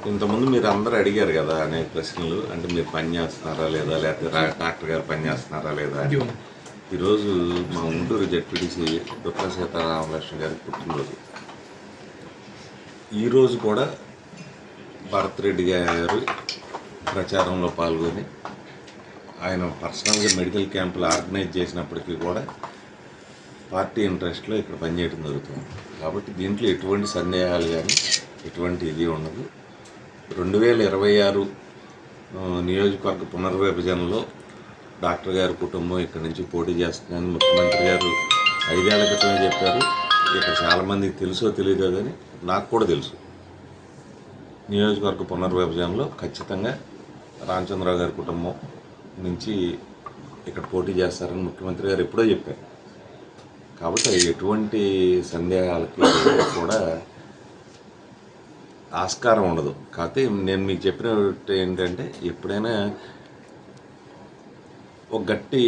ఇంతకుముందు మీరు అందరూ అడిగారు కదా అనేక ప్రశ్నలు. అంటే మీరు పని చేస్తున్నారా లేదా, లేకపోతే డాక్టర్ గారు పని చేస్తున్నారా లేదా అని. ఈరోజు మా గుంటూరు జెడ్పీటీసీ దుర్గా సీతారామలక్ష్మి గారి పుట్టినరోజు. ఈరోజు కూడా భరత్ రెడ్డి గారు ప్రచారంలో పాల్గొని ఆయన పర్సనల్గా మెడికల్ క్యాంపులు ఆర్గనైజ్ చేసినప్పటికీ కూడా పార్టీ ఇంట్రెస్ట్లో ఇక్కడ పనిచేయడం జరుగుతుంది. కాబట్టి దీంట్లో ఎటువంటి సందేహాలు కానీ ఎటువంటి ఇది ఉండదు. 2026 నియోజకవర్గ పునర్విభజనలో డాక్టర్ గారి కుటుంబం ఇక్కడ నుంచి పోటీ చేస్తుందని ముఖ్యమంత్రి గారు 5 ఏళ్ల క్రితమే చెప్పారు. ఇక్కడ చాలామందికి తెలుసో తెలియదో కానీ నాకు కూడా తెలుసు. నియోజకవర్గ పునర్విభజనలో ఖచ్చితంగా రామచంద్రరావు గారి కుటుంబం నుంచి ఇక్కడ పోటీ చేస్తారని ముఖ్యమంత్రి గారు ఎప్పుడో చెప్పారు. కాబట్టి ఎటువంటి సందేహాలకి కూడా ఆస్కారం ఉండదు. కాకపోతే నేను మీకు చెప్పినట్టు ఏంటంటే, ఎప్పుడైనా ఒక గట్టి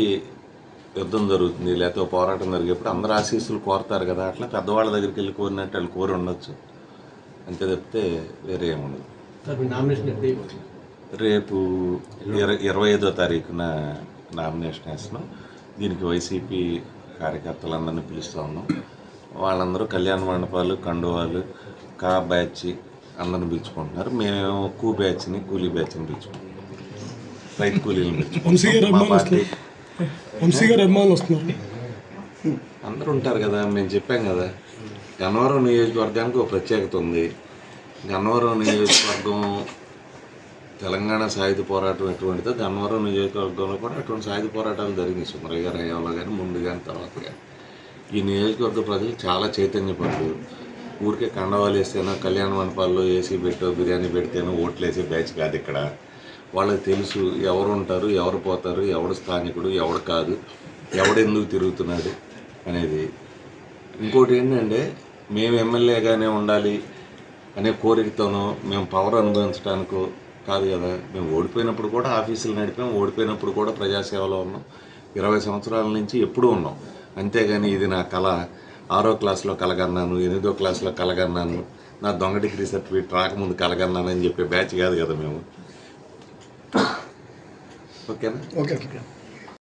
యుద్ధం జరుగుతుంది లేకపోతే పోరాటం జరిగేప్పుడు అందరూ ఆశీస్సులు కోరుతారు కదా, అట్లా పెద్దవాళ్ళ దగ్గరికి వెళ్ళి కోరినట్టు వాళ్ళు కోరి ఉండొచ్చు, అంతే తప్పితే వేరే ఏముండదు. రేపు 25వ తారీఖున నామినేషన్ వేస్తున్నాం. దీనికి వైసీపీ కార్యకర్తలందరినీ పిలుస్తూ ఉన్నాం. వాళ్ళందరూ కళ్యాణ మండపాలు, కండువాలు, కా బ్యాచ్ అందరిని పిలుచుకుంటున్నారు. మేము కూ బ్యాచ్ని, కూలీ బ్యాచ్ని పిలుచుకుంటున్నాం. రైతు కూలీలను పిలుచుకుంటున్నాం. అందరూ ఉంటారు కదా, మేము చెప్పాం కదా. గన్నవరం నియోజకవర్గానికి ఒక ప్రత్యేకత ఉంది. గన్నవరం నియోజకవర్గం తెలంగాణ సాయుధ పోరాటం ఎటువంటిదో గన్నవరం నియోజకవర్గంలో కూడా అటువంటి సాయుధ పోరాటాలు జరిగినాయి. సుమరయ్య గారి హయాంలో కానీ, ముందు కానీ, తర్వాత కానీ. ఈ నియోజకవర్గ ప్రజలు చాలా చైతన్యపడ్డారు. ఊరికే కండవాలు వేస్తేనో, కళ్యాణ మండపాల్లో ఏసీ పెట్టో, బిర్యానీ పెడితేనో ఓట్లు వేసే బ్యాచ్ కాదు ఇక్కడ. వాళ్ళకి తెలుసు ఎవరు ఉంటారు, ఎవరు పోతారు, ఎవడు స్థానికుడు, ఎవడు కాదు, ఎవడెందుకు తిరుగుతున్నాడు అనేది. ఇంకోటి ఏంటంటే, మేము ఎమ్మెల్యేగానే ఉండాలి అనే కోరికతోనో, మేము పవర్ అనుభవించడానికో కాదు కదా. మేము ఓడిపోయినప్పుడు కూడా ఆఫీసులు నడిపాం, ఓడిపోయినప్పుడు కూడా ప్రజాసేవలో ఉన్నాం. 20 సంవత్సరాల నుంచి ఎప్పుడూ ఉన్నాం. అంతేగాని ఇది నా కళ, 6వ క్లాస్లో కలగన్నాను, 8వ క్లాస్లో కలగన్నాను, నా దొంగ డిగ్రీ సర్టిఫికేట్ రాకముందు కలగన్నాను అని చెప్పే బ్యాచ్ కాదు కదా మేము. ఓకేనా? ఓకే.